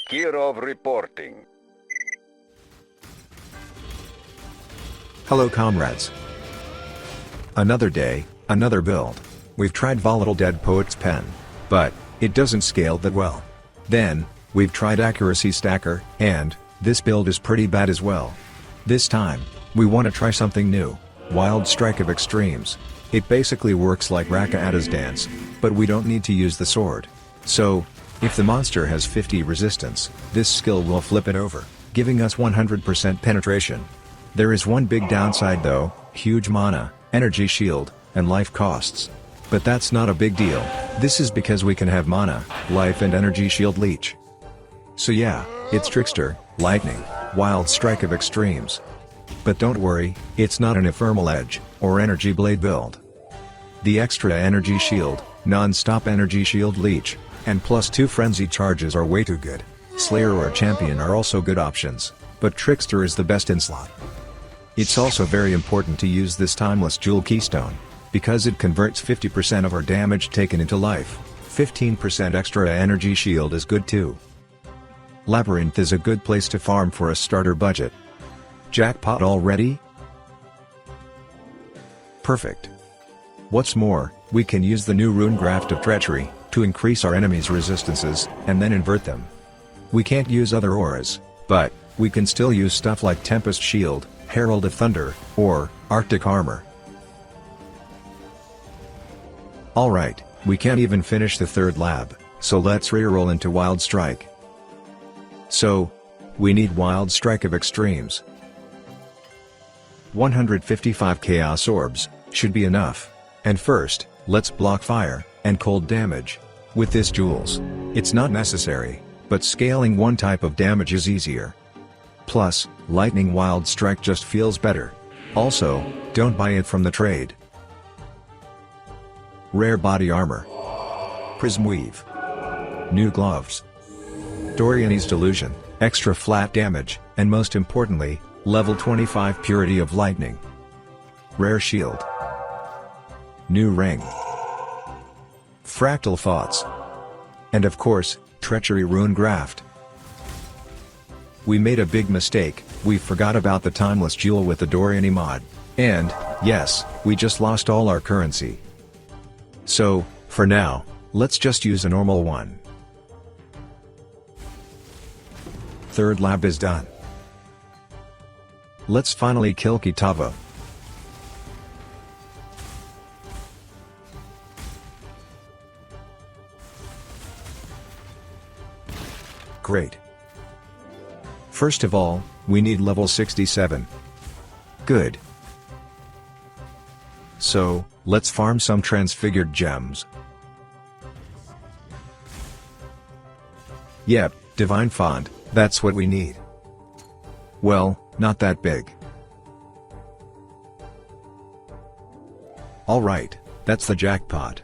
Kirov reporting. Hello comrades. Another day, another build. We've tried Volatile Dead Poet's Pen, but it doesn't scale that well. Then, we've tried Accuracy Stacker, and this build is pretty bad as well. This time, we want to try something new, Wild Strike of Extremes. It basically works like Raka'ata's Dance, but we don't need to use the sword. So, if the monster has 50 resistance, this skill will flip it over, giving us 100% penetration. There is one big downside though, huge mana, energy shield, and life costs. But that's not a big deal, this is because we can have mana, life and energy shield leech. So yeah, it's Trickster, Lightning, Wild Strike of Extremes. But don't worry, it's not an Ephemeral Edge, or Energy Blade build. The extra energy shield, non-stop energy shield leech, and +2 frenzy charges are way too good. Slayer or Champion are also good options, but Trickster is the best in slot. It's also very important to use this timeless jewel keystone, because it converts 50% of our damage taken into life. 15% extra energy shield is good too. Labyrinth is a good place to farm for a starter budget. Jackpot already? Perfect. What's more, we can use the new rune Graft of Treachery to increase our enemies' resistances, and then invert them. We can't use other auras, but we can still use stuff like Tempest Shield, Herald of Thunder, or Arctic Armor. Alright, we can't even finish the third lab, so let's reroll into Wild Strike. So, we need Wild Strike of Extremes. 155 Chaos Orbs should be enough. And first, let's block fire and cold damage. With this jewels, it's not necessary, but scaling one type of damage is easier. Plus, Lightning Wild Strike just feels better. Also, don't buy it from the trade. Rare Body Armor, Prism Weave, New Gloves, Dorian's Delusion, extra flat damage, and most importantly, level 25 Purity of Lightning. Rare Shield, New Ring, Fractal Thoughts, and of course, Treachery Rune Graft. We made a big mistake, we forgot about the Timeless Jewel with the Dorian mod. And, yes, we just lost all our currency. So, for now, let's just use a normal one. Third lab is done. Let's finally kill Kitava. Great. First of all, we need level 67. Good. So, let's farm some transfigured gems. Yep, Divine Font, that's what we need. Well, not that big. Alright, that's the jackpot.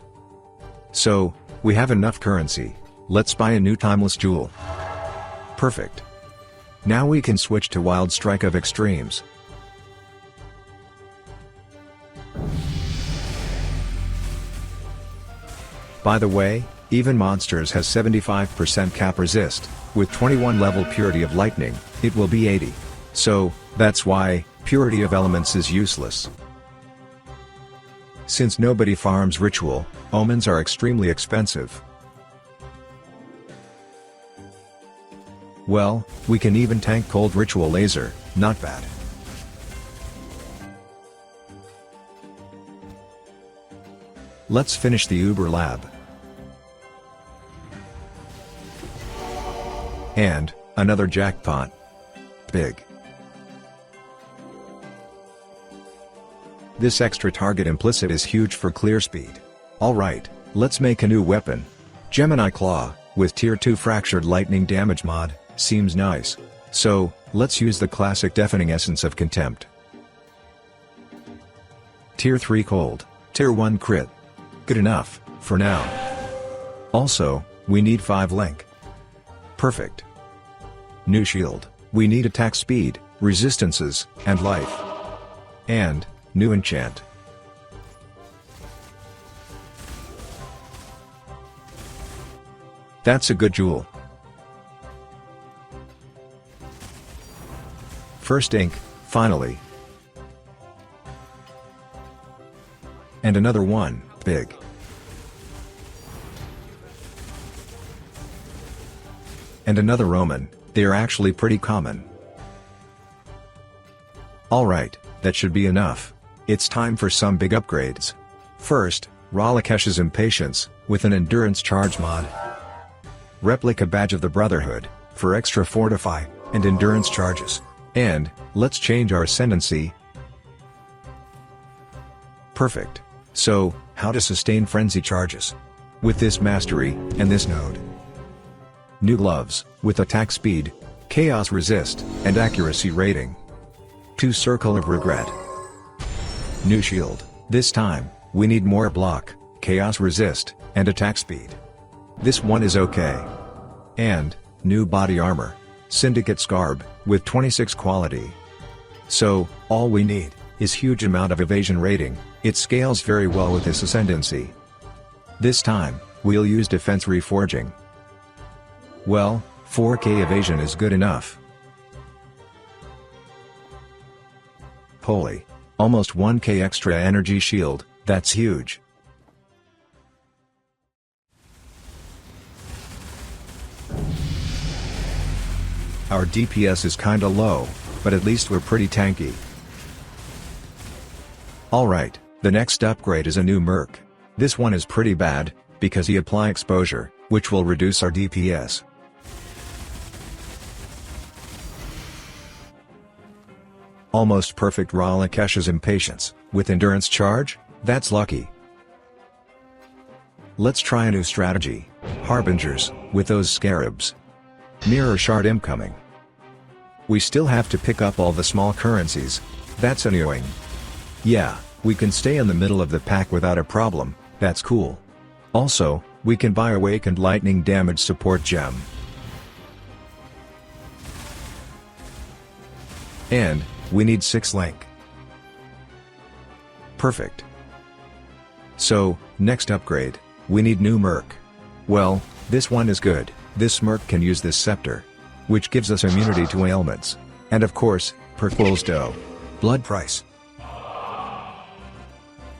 So, we have enough currency, let's buy a new Timeless Jewel. Perfect. Now we can switch to Wild Strike of Extremes. By the way, even monsters has 75% cap resist, with 21 level Purity of Lightning, it will be 80. So, that's why, Purity of Elements is useless. Since nobody farms Ritual, Omens are extremely expensive. Well, we can even tank Cold Ritual Laser, not bad. Let's finish the Uber Lab. And, another jackpot. Big. This extra target implicit is huge for clear speed. Alright, let's make a new weapon. Gemini Claw, with tier 2 Fractured Lightning damage mod, seems nice. So, let's use the classic Deafening Essence of Contempt. Tier 3 Cold, Tier 1 Crit. Good enough, for now. Also, we need 5 Link. Perfect. New Shield, we need attack speed, resistances, and life. And, new Enchant. That's a good jewel. first ink, finally. And another one, big. And another Roman, they are actually pretty common. Alright, that should be enough. It's time for some big upgrades. First, Ralakesh's Impatience, with an Endurance Charge mod. Replica Badge of the Brotherhood, for extra Fortify, and Endurance charges. And, let's change our Ascendancy. Perfect. So, how to sustain Frenzy charges? With this Mastery, and this node. New Gloves, with Attack Speed, Chaos Resist, and Accuracy Rating. 2 Circle of Regret. New Shield, this time, we need more block, Chaos Resist, and Attack Speed. This one is okay. And, new Body Armor, Syndicate Scarb, with 26 quality. So, all we need, is huge amount of evasion rating, it scales very well with this Ascendancy. This time, we'll use Defense Reforging. Well, 4k evasion is good enough. Holy! Almost 1k extra energy shield, that's huge. Our DPS is kinda low, but at least we're pretty tanky. Alright, the next upgrade is a new Merc. This one is pretty bad, because he apply exposure, which will reduce our DPS. Almost perfect Ralakesh's Impatience, with Endurance Charge, that's lucky. Let's try a new strategy, Harbingers, with those Scarabs. Mirror Shard incoming. We still have to pick up all the small currencies, that's annoying. Yeah, we can stay in the middle of the pack without a problem, that's cool. Also, we can buy Awakened Lightning Damage Support Gem. And, we need 6 link. Perfect. So, next upgrade, we need new Merc. Well, this one is good, this Merc can use this Scepter. Which gives us immunity to ailments. And of course, Perquil's Dough. Blood Price.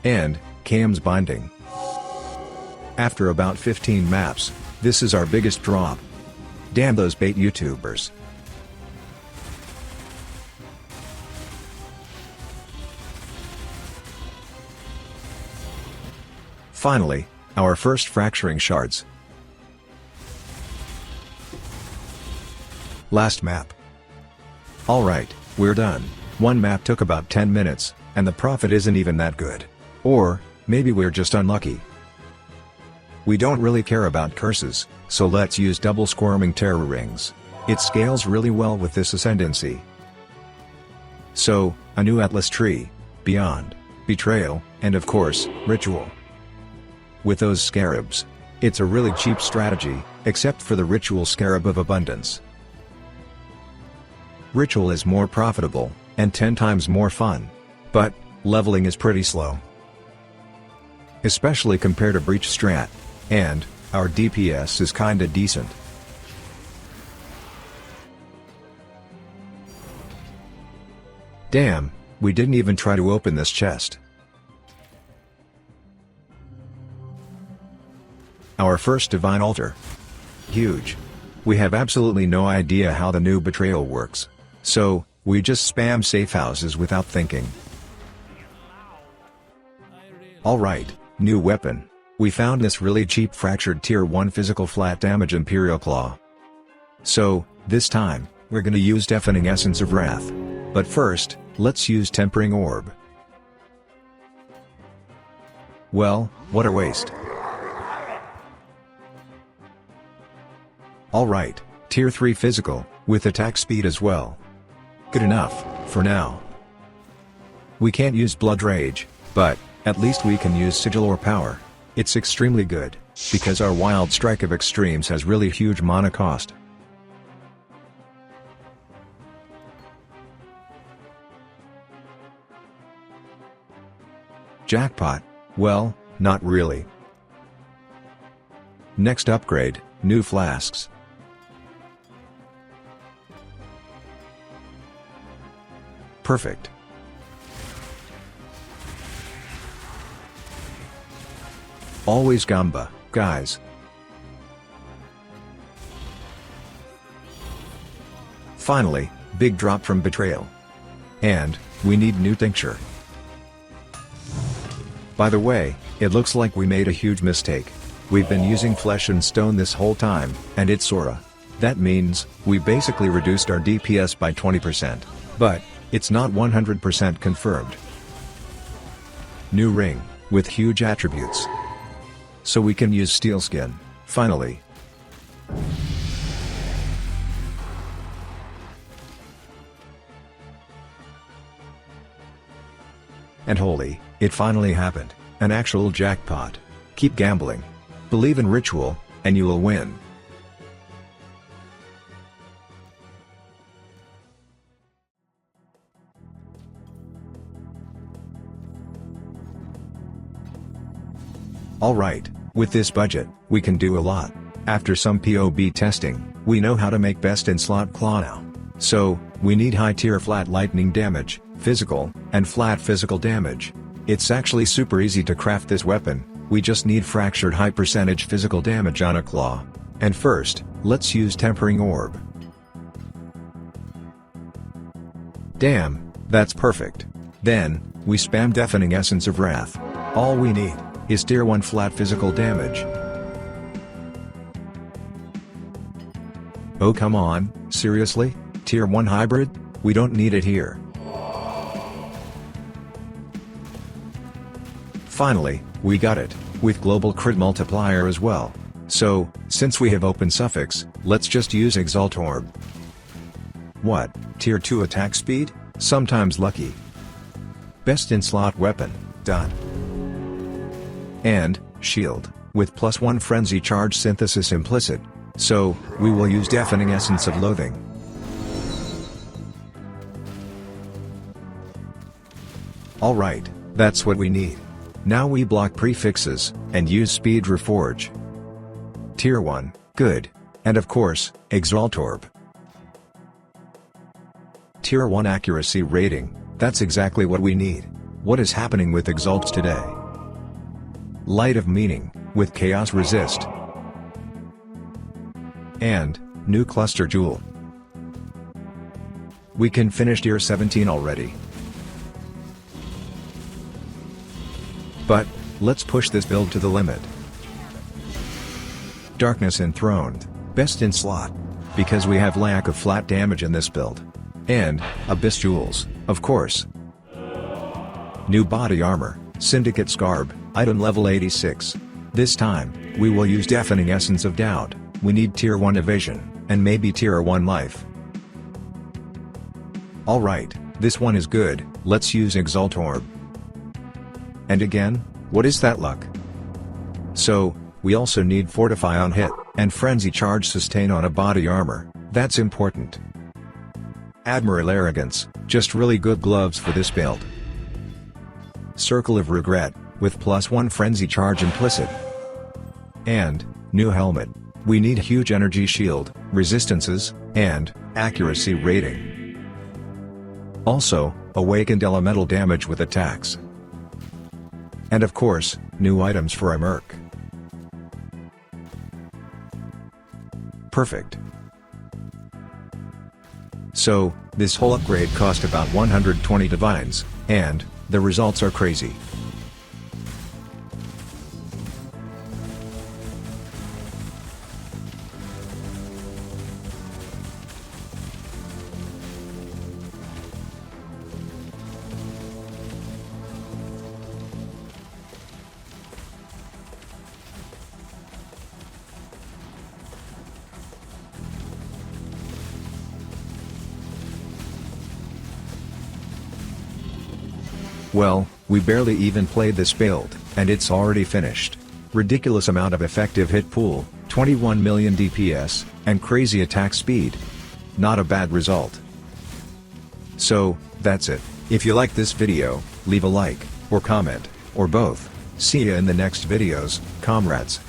And, Cam's Binding. After about 15 maps, this is our biggest drop. Damn those bait YouTubers. Finally, our first fracturing shards. Last map. Alright, we're done. One map took about 10 minutes, and the profit isn't even that good. Or, maybe we're just unlucky. We don't really care about curses, so let's use double squirming terror rings. It scales really well with this Ascendancy. So, a new Atlas Tree, Beyond, Betrayal, and of course, Ritual. With those Scarabs, it's a really cheap strategy, except for the Ritual Scarab of Abundance. Ritual is more profitable, and 10 times more fun. But, leveling is pretty slow. Especially compared to Breach Strat. And, our DPS is kinda decent. Damn, we didn't even try to open this chest. Our first Divine Altar. Huge. We have absolutely no idea how the new Betrayal works. So, we just spam safe houses without thinking. Alright, new weapon. We found this really cheap fractured tier 1 physical flat damage Imperial Claw. So, this time, we're gonna use Deafening Essence of Wrath. But first, let's use Tempering Orb. Well, what a waste. Alright, tier 3 physical, with attack speed as well. Good enough, for now. We can't use Blood Rage, but, at least we can use Sigil or Power. It's extremely good, because our Wild Strike of Extremes has really huge mana cost. Jackpot? Well, not really. Next upgrade, new flasks. Perfect. Always gamba, guys. Finally, big drop from Betrayal. And, we need new tincture. By the way, it looks like we made a huge mistake. We've been using flesh and stone this whole time, and it's Sora. That means, we basically reduced our DPS by 20%. But, it's not 100% confirmed. New ring, with huge attributes. So we can use steel skin, finally. And holy, it finally happened, an actual jackpot. Keep gambling. Believe in ritual, and you will win. Alright, with this budget, we can do a lot. After some POB testing, we know how to make best in slot claw now. So, we need high tier flat lightning damage, physical, and flat physical damage. It's actually super easy to craft this weapon, we just need fractured high percentage physical damage on a claw. And first, let's use Tempering Orb. Damn, that's perfect. Then, we spam Deafening Essence of Wrath. All we need is tier 1 flat physical damage. Oh come on, seriously? Tier 1 hybrid? We don't need it here. Finally, we got it, with global crit multiplier as well. So, since we have open suffix, let's just use Exalt Orb. What, tier 2 attack speed? Sometimes lucky. Best in slot weapon, done. And, shield, with +1 frenzy charge synthesis implicit. So, we will use Deafening Essence of Loathing. Alright, that's what we need. Now we block prefixes, and use Speed Reforge. Tier 1, good. And of course, Exalt Orb. Tier 1 accuracy rating, that's exactly what we need. What is happening with Exalts today? Light of Meaning, with Chaos Resist. And, new Cluster Jewel. We can finish tier 17 already. But, let's push this build to the limit. Darkness Enthroned, best in slot. Because we have lack of flat damage in this build. And, Abyss Jewels, of course. New body armor, Syndicate Scarb, item level 86. This time, we will use Deafening Essence of Doubt. We need tier 1 evasion, and maybe tier 1 life. Alright, this one is good, let's use Exalt Orb. And again, what is that luck? So, we also need Fortify on hit, and Frenzy Charge Sustain on a body armor, that's important. Admiral Arrogance, just really good gloves for this build. Circle of Regret, with +1 Frenzy Charge implicit. And, new helmet. We need huge energy shield, resistances, and accuracy rating. Also, awakened elemental damage with attacks. And of course, new items for a merc. Perfect. So, this whole upgrade cost about 120 divines, and, the results are crazy. Well, we barely even played this build, and it's already finished. Ridiculous amount of effective hit pool, 21 million DPS, and crazy attack speed. Not a bad result. So, that's it. If you like this video, leave a like, or comment, or both. See ya in the next videos, comrades.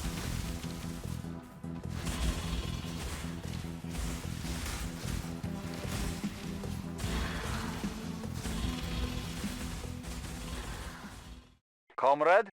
comrade.